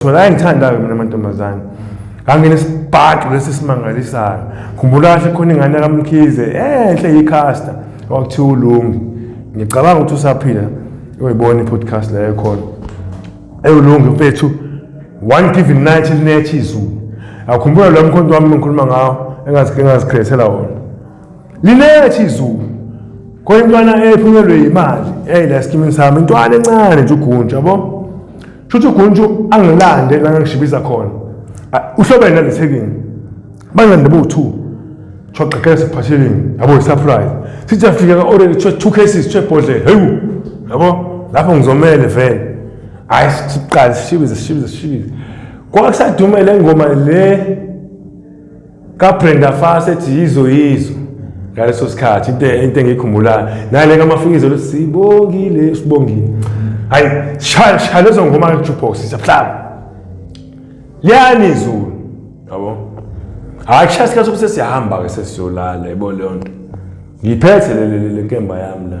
Thola ngithanda mina amantombazane. Ngangena isibhaxu lesisimangalisayo. Khumbula kahle khona ingane kaMkhize enhle iCaster wakuthiwa uLungi. Ngicabanga ukuthi usaphila uyibona iPodcast leyo khona. Ulungi mfethu one given night linethi izulu. Akukhumbula lo mkhonto wami ngikhuluma ngawo engazikhethela wona. Linethi izulu. Khona intwana ephunyelwe imali la skimini sami intwana encane nje uGunja yabo. Shuthi uGunja angilande la ngishibiza khona. Uhlobene nalethekini. Bangilande bo2. Choqekela siphatheleni yabo surprise. Sithi afika already 2 cases chebhodlela. Hayi yabo lapho ngizomele vele. Hayi siqala sishibize. Kwakusadumela ingoma le kaBrenda Fassie ethi yizo. Ngaleso sikhathi into engikhumbulayo nale ngamafikizo lo sibongile. Hayi shaya lezo ngoma ku-jukebox siyahlala. Liyani izulu yabo. Hayi kushaya isikhathi sokuthi siyahamba ke sesiyolala yabo leyo nto. Ngiphethe le nkemba yami la.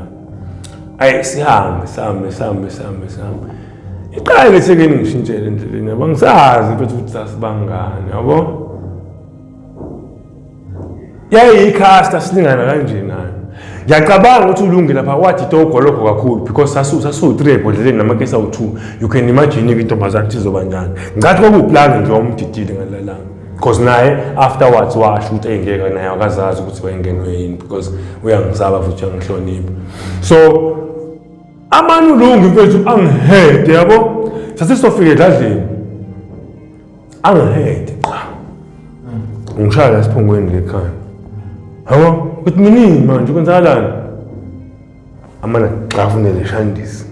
Hayi sihambe. Iqala lethekeni ngishintshele endleleni yabo ngisazi mfethu ukuthi sasibangani yabo. iCaster silingana kanje nayo. Ngiyacabanga ukuthi uLungi lapha wathi togoloko kakhulu because sasu-3 ebhodleleni namakesi awu2. You can imagine intombazane izoba njani. Ngathi kwakuplan nje wamdidile ngalalanga because naye afterwards washo ukuthi engeke naye akazazi ukuthi wayengenwe yini because uyangisaba futhi uyangihlonipha. So amanu uLungi mfethu angihede yabo. Sasisofika edladleni. Angihede qa. Ngishaya esiphongweni lekhaya. Hawo, ukuthi nini manje kwenzakalani? Amana xafunele shandisi.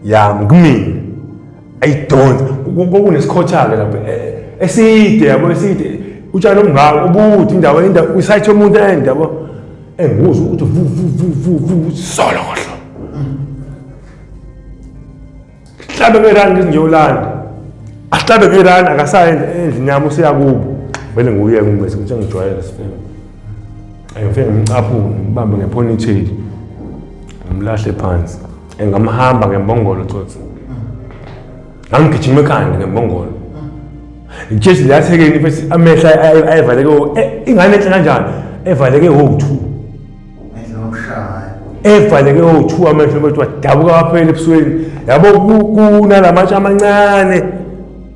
Yami kumina. I don't. Kunesikhothake lapha. Eside yabo eside. Utshalo omngaka ubuthi indawo usayithe umuntu ende yabo. Enguzwe ukuthi vu solo kohlo. Hlabe ngerani ngiziyolanda. Ahlabe ngerani akasayenza endlini yami usiyakubo. Vele nguye ngibese ukuthi ngijwayele sifike. Ayifike ngicaphu ngibambe ngeponytail. Ngimlahle phansi. Engamhamba ngembongolo tsotsi. Ngigijima ekhanda ngembongolo. Ngijesi lathekeni bese amehla ayivaleke ingane enhle kanjani evaleke ho2. Evaleke ho2 amehlo bethu wadabuka waphela ebusweni. Yabo kunalamatsha amancane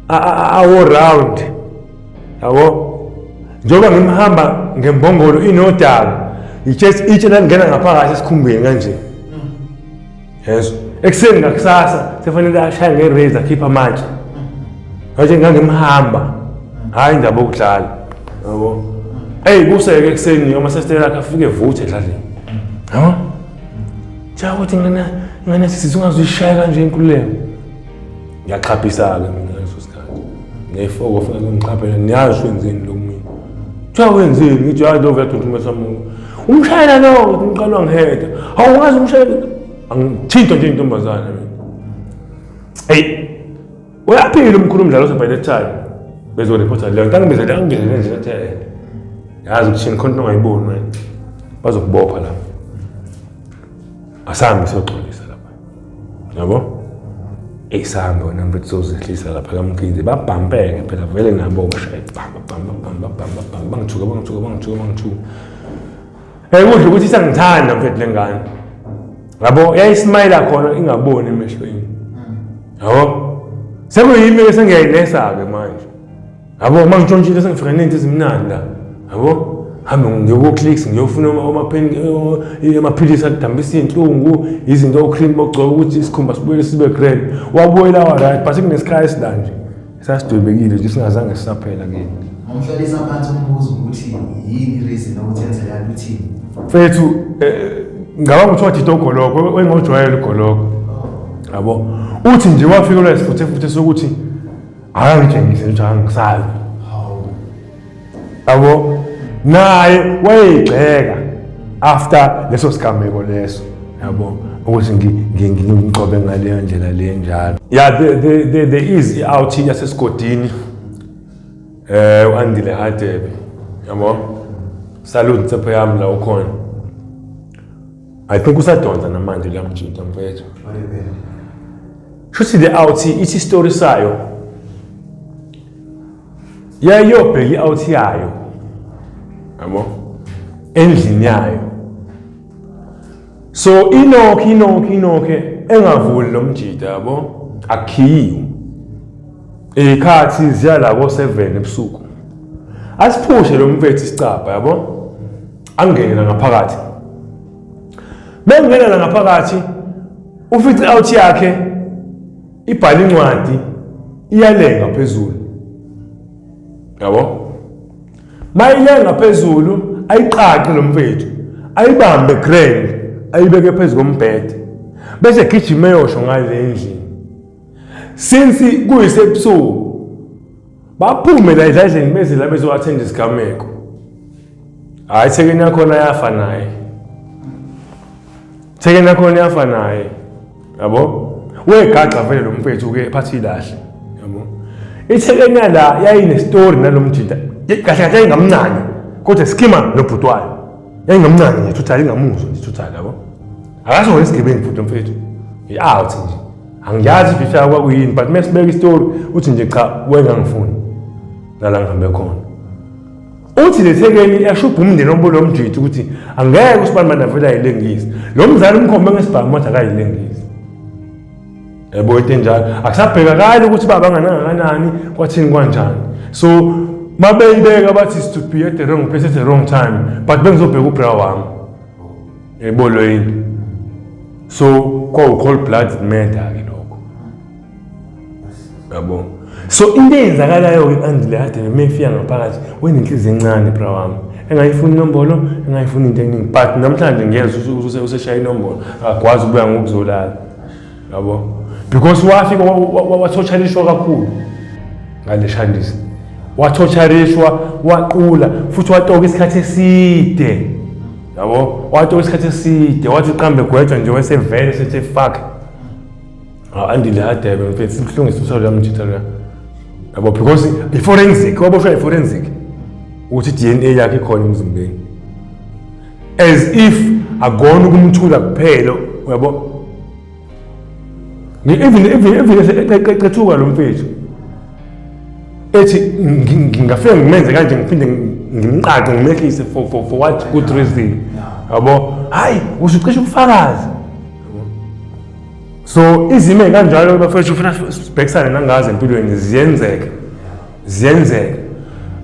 awo round. Yabo njengoba ngimhamba ngembongolo inodaka itshe langena ngaphakathi esikhumbeni kanje. Yes ekseni ngakusasa sefanele ashaya ngerazor khipha amantsha. Manje ngangimhamba hayi indaba okudlala yabo. Kuseke ekseni uma sesitela lakhe afike evuthe edladleni. Yabo cha ukuthi ngana sizungazishaya kanje inkululeko. Ngiyaqhaphisa ke mina leso sikhathi. Ngiyifoko ufuna ngiqhaphela niyazi wenzeni lo mina. Cha wenzeni ngithi hayi lo vuyadonthumela umuntu. Umshayela lo ngiqalwa ngiheda. Awungazi umshayela angithinta nje intombazane mina. Uyaphila umkhulu umdlalo by that time. Bezoreporta leyo nto ngibizele nje ukuthi yazi ukuthi khona ongayiboni manje. Bazokubopha la. Asambe soxolisa lapha. Yabo? Esambe wena mfethu sozehlisa lapha kaMkhize babhampeke phela vele nabo bashaya bam bangithuka. Kudla ukuthi sangithanda mfethu lengane. Yabo yayismile khona ingaboni emehlweni. Yabo? Sekuyimi ke sengiyayinesa ke manje. Yabo mangishontshile sengifika nento ezimnandi la. Yabo? Hambe ngiyoko-clicks ngiyofuna amaphilisi adambisa inhlungu izinto ocream bogcoba ukuthi isikhumba sibuye sibe grand. Wabuyela right but kunesikhathi la nje. Sasidwebekile nje singazange sisaphela kini. Ngihlalisa phansi umbuzo ukuthi yini reason ukuthi yenzeka ukuthi mfethu ngaba ngithiwa Tito Goloko wengojwayele uGoloko. Yabo? Uthi nje wafika la isifuthe sokuthi akangitshengise ukuthi angisazi. Yabo? Naye wayegxeka after leso sigameko leso yabo ukuthi ngiqobe ngaleyo ndlela le njalo. Yeah, there is out yasesigodini uAndile Hadebe yabo. Salute tsepho yami la ukhona. I think usadonsa namanje la mjinto mfethu. Shuthi the out ithi story sayo yayiyobheka i-out yayo yabo endlini yayo. So inokhe engavuli lo mjida yabo akhiyiwe. Ikhathi ziya la ko7 ebusuku. Asiphushe lo mfethu isicapha yabo. Angena ngaphakathi. Bengena la ngaphakathi ufice out yakhe ibhala incwadi iyalenga phezulu. Yabo? Mayilenga phezulu ayiqaqe lo mfethu. Ayibambe grand ayibeke phezulu kombhede. Bese gijima yosho ngale endlini. Since kuyisebusuku baphume la edladleni beze la bezoattend isigameko. Hayi thekeni yakhona yafa naye. Thekeni yakhona yafa naye. Yabo? Wegaxa vele lo mfethu ke phathi lahle. Yabo? Ithekeni la yayine story nalomjida. Kahle kahle ingamncane kodwa skima nobhutwayo. Yayingamncane nje total ingamuzwa nje total yabo. Akaso nesigebengu futhi mfethu. I-out nje. Angiyazi ifika kwakuyini but mesibeka istory uthi nje cha wengangifuni la ngihambe khona. Uthi lethekeni yashubha umndeni ombulo omjidi ukuthi angeke uSibani avela ayilengisi. Lo mzali umkhombe ngesibhamu wathi akayilengisi. Yabo into enjalo akusabhekakali ukuthi baba nganangakanani kwathini kanjani. So mabeyibeka bathi is to be at the wrong place at the wrong time but bengizobheka ubra wami. Yebo lo yini. So cold blooded murder ke lokho. Yabo. So into eyenzakalayo ke andile kade nemefika ngaphakathi wena inhliziyo encane bra wami. Engayifuni inombolo, engayifuni into eningi but namhlanje ngiyeza useshaya inombolo akwazi ukubuya ngokuzolala. Yabo. Because wafika wathotshaliswa kakhulu ngale shandisi. Wathotshaliswa waqula futhi watoka isikhathi eside. Yabo? Watoka isikhathi eside wathi qambe gwetshwa nje wesevele sethe fuck. Andile hadebe mfethu sihlungisa usolo mjita la. Yabo because i-forensic waboshwa i-forensic ukuthi DNA yakhe ikhona emzimbeni. As if agona ukumthula kuphela yabo. Even eqethuka lo mfethu. Ethi ngingafika ngimenze kanje ngiphinde ngimqaqe ngimehlise for what good reason. Yabo? Hayi, usucisha ubufakazi. So izimo kanjalo bafethu ufuna sibhekisane nangaze empilweni ziyenzeka.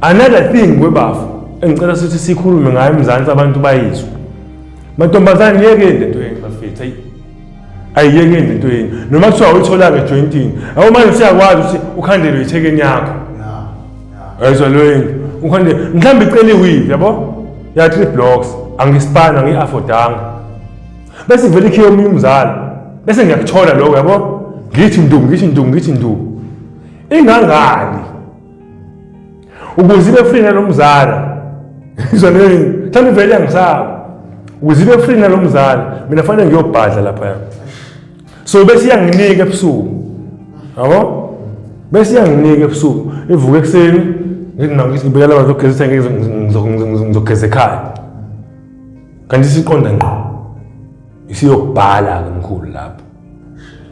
Another thing webafu engicela sithi sikhulume ngayo eMzansi abantu bayizwe. Mantombazane yeke into yeni bafethu ayiyeke into yeni noma kuthiwa uyithola ke jointini awu manje siyakwazi ukuthi ukhandele ithekeni yakho ayizwa loyini ukhande mhlambe icela iweave yabo ya 3 blocks angispana ngiaffordanga bese vele ikhiyo omunye umzali bese ngiyakuthola lokho yabo ngithi ndu ingangani ukuze ibe free nalomzala izwa loyini mhlambe vele angisaba ukuze ibe free nalomzala mina fanele ngiyobhadla lapha. So bese yanginika ebusuku. Yabo? Bese yanginika ebusuku. Ivuka ekseni ngithi ngibekela abantu ogezisa ngizogeza ekhaya. Kanti siqonda ngqo. Isiyokubhala ngomkhulu lapha.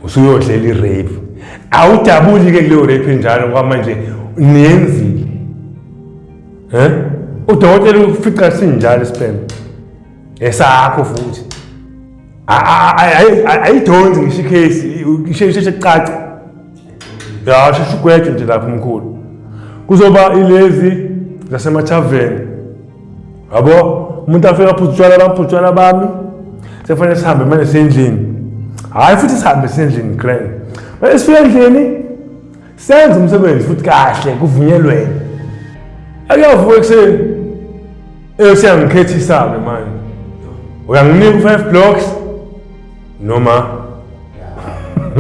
Usuyodlela irape. Awudabuli ke kuleyo rape njalo ngoba manje niyenzile. Udokotela ufica sinjalo isiphem. Esakho futhi. Ayidonzi ngisho icase ngisheshe caca. Ya sheshe ugwethe nje lapha umkhulu. Kuzoba ilezi zasemathaveni. Yabo? Umuntu afika phutshwala bami. Sefanele sihambe manje sendlini. Hayi futhi sihambe sendlini grand. Bese sifika endlini senze umsebenzi futhi kahle kuvunyelwe. Akuyavuka ekseni. Siyangikhetha isabe manje. Uyanginika 5 blocks noma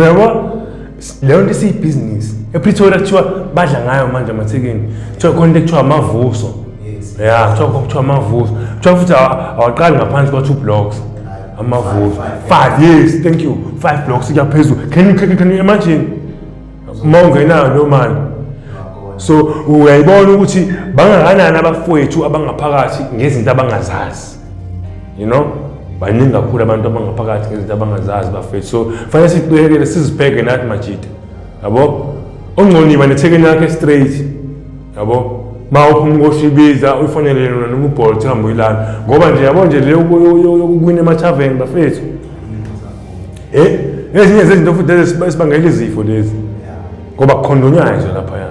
yabo leyo nto siyibusiness ePretoria kuthiwa badla ngayo manje amathekeni kuthiwa khona into ekuthiwa amavuso. Yeah, kuthiwa amavuso kuthiwa futhi awaqali ngaphansi kwa 2 blocks amavuso 5 years. Thank you 5 blocks kuyaphezulu. Can you imagine mongenayo lo mali? So uyayibona ukuthi bangakanani abafowethu abangaphakathi ngezinto abangazazi. You know, baningi kakhulu abantu abangaphakathi ngezinto abangazazi bafethu. So fanele siqhubekele sizibheke nathi majida. Yabo? Ongconiba nethekeni yakhe straight. Yabo? Mawuphuma ukoshibiza uyifonele yona noma uBolt hamba uyilana ngoba nje yabo nje leyo yokuwina emathaveni bafethu ezinye zezinto futhi esibangela izifo lezi ngoba kukhondonyazwe lapha ya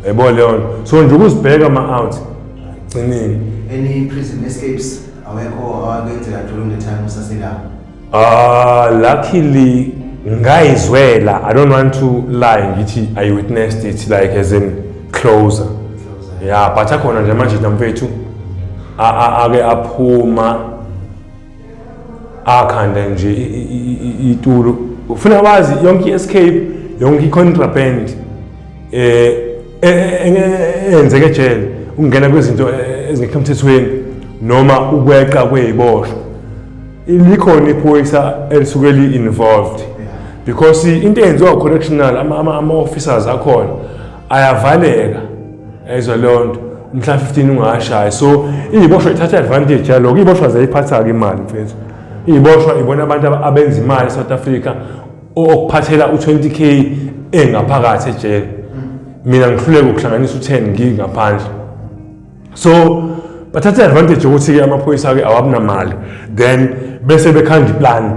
yebo leyo so nje ukuzibheka ama-out cinini any prison escapes awekho awakwenzeka during the time usaselapho luckily ngayizwela I don't want to lie ngithi I witnessed it like as in closer yeah but akhona nje manje namfethu ake aphuma akhanda nje itulu ufuna wazi yonke escape yonke contraband enzeke ejele ungena kwezinto ezingekho emthethweni noma ukweqa kweziboshwa likhona iphoyisa elisuke li-involved because into eyenziwa correctional ama-officers akhona ayavaleka ezwa leyo nto umhla 15 ungashaya so iyiboshwa ithatha advantage yaloko iyiboshwa ziyayiphatha-ke imali mfethu iyiboshwa ibona abantu abenza imali eSouth Africa okuphathela u20k engaphakathi ejele mina ngihluleka ukuhlanganisa u10 ngingaphandle so bathatha advantage ukuthi-ke amaphoyisa-ke awabunamali then bese bekhanda iplan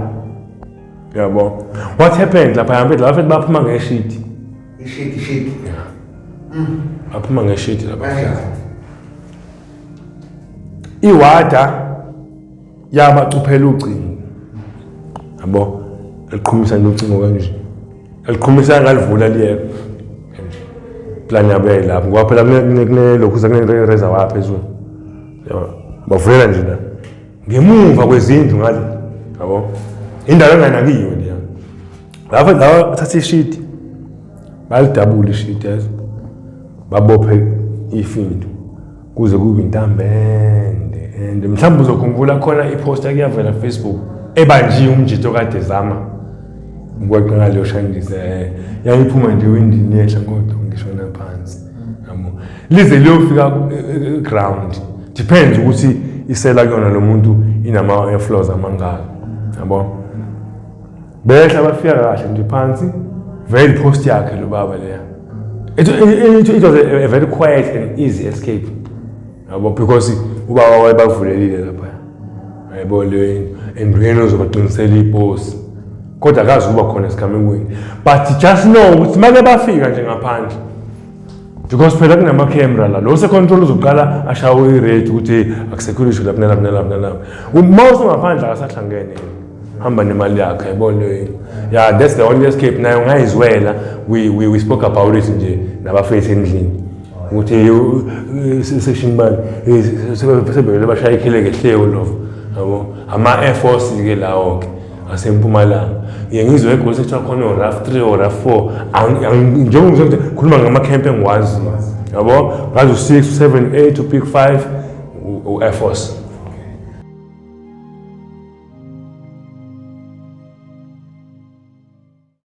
yabo what happened lapha yampethu lapha baphuma ngeshiti baphuma ngeshiti lapha iwada yabacuphela ucingo yabo eliqhumisa nocingo kanje eliqhumisa ngalivula liyeke plan yabo yayilapho ngoba phela kunelokhu kune-reservoir phezulu bavulela nje la ngemuva kwezindlu ngale yabo indawo enganakiwe leyo lapho la bathatha ishiti balidabula ishiti yazo babophe ifinto kuze kube intambende and mhlawumbe uzokhumbula khona iposter kuyavela Facebook ebanjiwe umjito kade zama ngweqe ngaleyo shandise yayiphuma nje windini yehla kodwa ngishona phansi yabo lize liyofika ground depends ukuthi isela kuyona lo muntu inama floors amangaka yabo behla bafika kahle nje phansi vele post yakhe lo baba leya it was a very quiet and easy escape yabo because ubaba wayebavulelile lapha yabo leyo endweni uzobaqinisela ipost kodwa akazi ukuba khona esigamekweni but just know ukuthi make bafika nje ngaphandle because phela kunama camera la lo secontrol uzoqala ashawo irate ukuthi akusecurity lapha nalapha mouse ngaphandle akasahlangene hamba nemali yakhe yabo leyo yeah that's the only escape nayo ngayizwela we spoke about it nje nabafethu endlini ukuthi section bani sebele bashaya ikhileke hleko lovo yabo ama Air Force ke lawo ke asempumalanga ngizwe egoli sekuthiwa khona RAF 3 or RAF 4 njengokuthi khuluma ngama camp engwazi yabo ngazi u6 7 8 u pick 5 u Air Force